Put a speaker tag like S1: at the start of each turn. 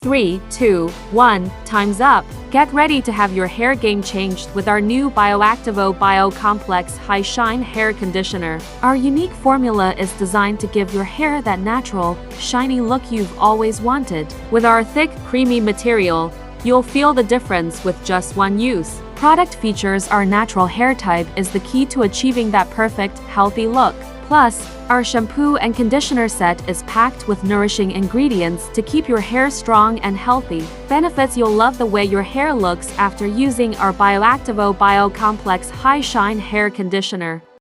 S1: 3, 2, 1, time's up. Get ready to have your hair game changed with our new Bioactivo Bio-Complex High Shine Hair Conditioner. Our unique formula is designed to give your hair that natural, shiny look you've always wanted. With our thick, creamy material, you'll feel the difference with just one use. Product features our natural hair type is the key to achieving that perfect, healthy look. Plus, our shampoo and conditioner set is packed with nourishing ingredients to keep your hair strong and healthy. Benefits: you'll love the way your hair looks after using our Bioactivo Bio-Complex High Shine Hair Conditioner.